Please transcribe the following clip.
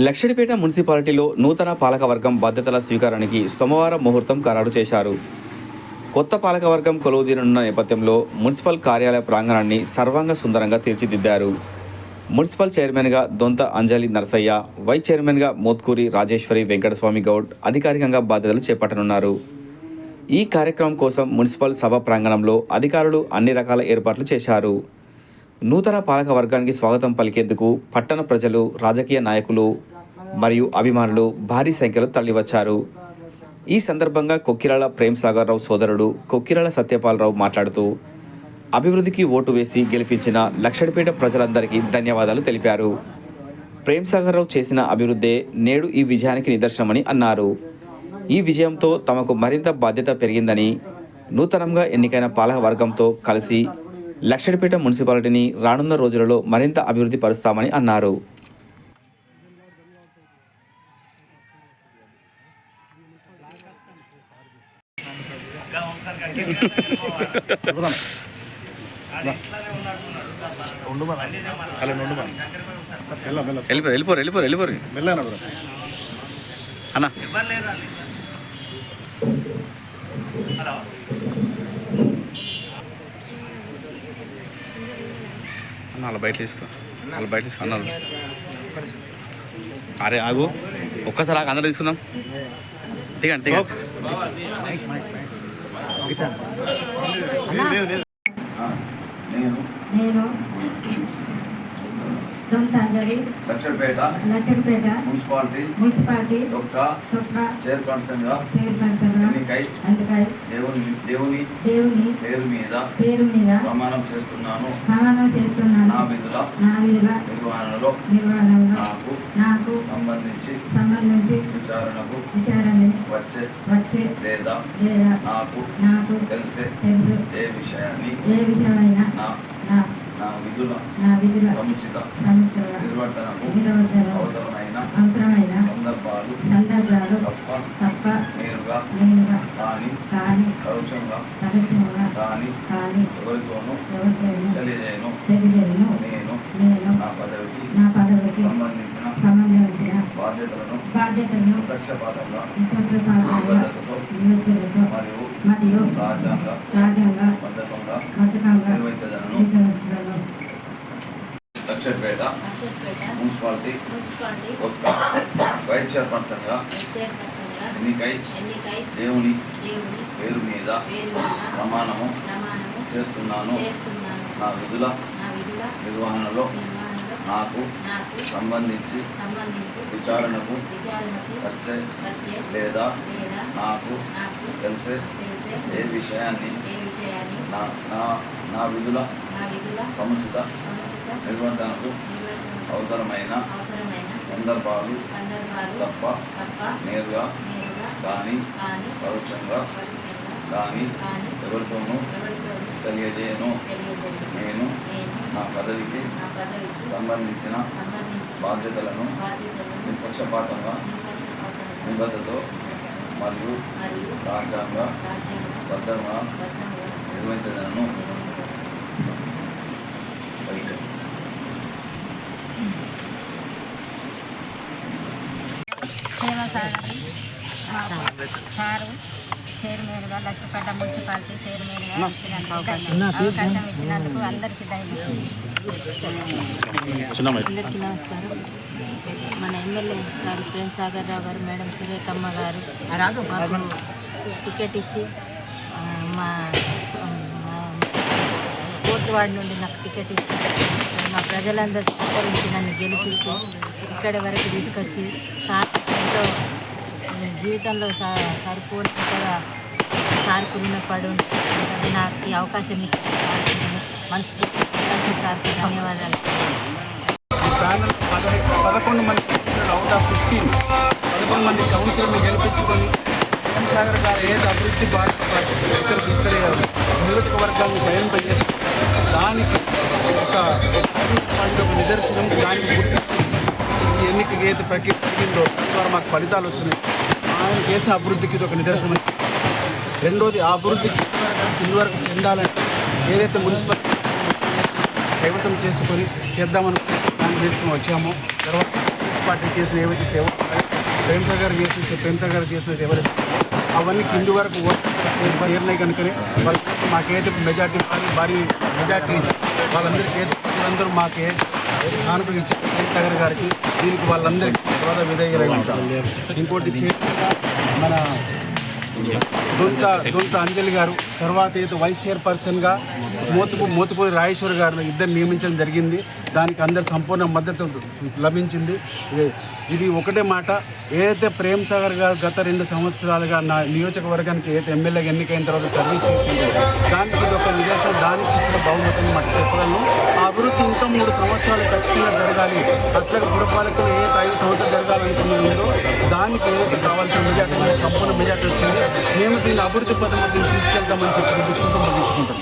లక్షడిపేట మున్సిపాలిటీలో నూతన పాలకవర్గం బాధ్యతల స్వీకారానికి సోమవారం ముహూర్తం ఖరారు చేశారు. కొత్త పాలకవర్గం కొలువుదీరనున్న నేపథ్యంలో మున్సిపల్ కార్యాలయ ప్రాంగణాన్ని సర్వాంగ సుందరంగా తీర్చిదిద్దారు. మున్సిపల్ చైర్మన్గా దొంత అంజలి నరసయ్య, వైస్ చైర్మన్గా మోత్కూరి రాజేశ్వరి వెంకటస్వామి గౌడ్ అధికారికంగా బాధ్యతలు చేపట్టనున్నారు. ఈ కార్యక్రమం కోసం మున్సిపల్ సభ ప్రాంగణంలో అధికారులు అన్ని రకాల ఏర్పాట్లు చేశారు. నూతన పాలక వర్గానికి స్వాగతం పలికేందుకు పట్టణ ప్రజలు, రాజకీయ నాయకులు మరియు అభిమానులు భారీ సంఖ్యలో తరలివచ్చారు. ఈ సందర్భంగా కొక్కిరాల ప్రేమ్ సాగర్ రావు సోదరుడు కొక్కిరాల సత్యపాలరావు మాట్లాడుతూ అభివృద్ధికి ఓటు వేసి గెలిపించిన లక్షడిపేట ప్రజలందరికీ ధన్యవాదాలు తెలిపారు. ప్రేమ్ సాగర్ రావు చేసిన అభివృద్ధే నేడు ఈ విజయానికి నిదర్శనమని అన్నారు. ఈ విజయంతో తమకు మరింత బాధ్యత పెరిగిందని, నూతనంగా ఎన్నికైన పాలక వర్గంతో కలిసి లక్షడిపేట మున్సిపాలిటీని రానున్న రోజులలో మరింత అభివృద్ధి పరుస్తామని అన్నారు. వెళ్ళిపోరు అన్న. అలా బయట తీసుకో అన్నారు. అరే ఆగు, ఒక్కసారి ఆగు, అందరూ తీసుకుందాం. దిగండి. నేను లక్షడిపేట మున్సిపాలిటీ చైర్పర్సన్ గా ఎన్నికై దేవుని పేరు మీద ప్రమాణం చేస్తున్నాను. నా విధుల నిర్వహణలో నాకు సంబంధించి విచారణకు వచ్చే లేదా నాకు తెలిసే ఏ విషయాన్ని నా విధుల సముచిత నిర్వర్తనకు అవసరమైన సందర్భాలు తప్ప నేరుగా కానీ పరోక్షంగా కానీ ఎవరితోనూ తెలియజేయను. నేను నా పదవికి సంబంధించిన బాధ్యతలను పక్షపాతంగా మరియు రాజ్యాంగ బద్ధకంగా నిర్వహించదను. లక్షడిపేట మున్సిపాలిటీ కొత్త వైస్ చైర్పర్సన్ గా ఎన్నికై దేవుని పేరు మీద ప్రమాణము చేస్తున్నాను. నా విధుల నిర్వహణలో నాకు సంబంధించి విచారణకు వచ్చే లేదా నాకు తెలిసే ఏ విషయాన్ని నా విధుల సముచిత నిర్వర్తనకు అవసరమైన సందర్భాలు తప్ప నేరుగా కానీ పరోక్షంగా కానీ ఎవరితోనూ తెలియజేయను. నేను నా పదవికి సంబంధించిన బాధ్యతలను నిష్పక్షపాతంగా నిబద్ధతతో మరియు రాజ్యాంగ బద్ధంగా నిర్వహించదను. సారు చైర్మన్గా లక్షపేట మున్సిపాలిటీ చైర్మన్గా అవకాశం ఇచ్చినందుకు అందరికీ అందరికీ నమస్కారం. మన ఎమ్మెల్యే గారు ప్రేమ్ సాగర్ రావు గారు, మేడం సురేఖమ్మ గారు మాకు టికెట్ ఇచ్చి మా కోర్టు వాడి నుండి నాకు టికెట్ ఇచ్చి మా ప్రజలందరూ సహకరించి నన్ను గెలిపించి ఇక్కడి వరకు తీసుకొచ్చి సార్ ఎంతో జీవితంలో సరిపోయినట్టుగా సార్కు రుణపడి ఉంటుంది. నాకు ఈ అవకాశం ఇచ్చిన మనస్ఫూర్తి సార్కి ధన్యవాదాలు. 11 మంది అవుట్ ఆఫ్ 11 మంది కౌన్సిలర్ని గెలిపించుకొని ప్రేమ్ సాగర్ గారు ఏది అభివృద్ధి ఇక్కడ నియోజకవర్గాన్ని భయంపజేసి దానికి ఒక నిదర్శనం. దానికి గుర్తు ఈ ఎన్నికకి ఏది ప్రక్రియ జరిగిందో ద్వారా మాకు ఫలితాలు వచ్చినాయి. ఆయన చేసిన అభివృద్ధికి ఇది ఒక నిదర్శనం. రెండోది, ఆ అభివృద్ధికి కింది వరకు చెందాలంటే ఏదైతే మున్సిపల్ కైవసం చేసుకొని చేద్దామని దాన్ని తీసుకుని వచ్చామో తర్వాత కాంగ్రెస్ పార్టీ చేసిన ఏవైతే సేవ ప్రేమ్సాగర్ చేసినది ఎవరైతే అవన్నీ కింది వరకు చేరినాయి కనుకనే మాకైతే మెజార్టీ భారీ మెజార్టీ వాళ్ళందరూ మాకే కానుక ఇచ్చి ప్రేమ్సాగర్ గారికి దీనికి వాళ్ళందరికీ తర్వాత విధేయులై ఉంటారు. ఇంకోటి మన దొంత అంజలి గారు, తర్వాత అయితే వైస్ చైర్పర్సన్గా మోతుపూరి రాజేశ్వర్ గారిని ఇద్దరు నియమించడం జరిగింది. దానికి అందరి సంపూర్ణ మద్దతు లభించింది. ఇది ఒకటే మాట, ఏదైతే ప్రేమ్సాగర్ గారు గత 2 సంవత్సరాలుగా నా నియోజకవర్గానికి ఏదైతే ఎమ్మెల్యేగా ఎన్నికైన తర్వాత సర్వీస్ చేసిందో దానికి ఇది ఒక నిదర్శనం. దానికి ఇచ్చిన బహుమతిని మాట చెప్పగలను. ఆ అభివృద్ధి ఇంకా 3 సంవత్సరాలు ఖచ్చితంగా జరగాలి. అట్లాగే పురపాలకులు ఏదైతే 5 సంవత్సరాలు జరగాలనుకున్నారో దానికి ఏదైతే కావాల్సిన మెజార్టీ సంపూర్ణ మెజార్టీ వచ్చింది. మేము దీన్ని అభివృద్ధి పథకం తీసుకెళ్తామని చెప్పి ముగించుకుంటాం.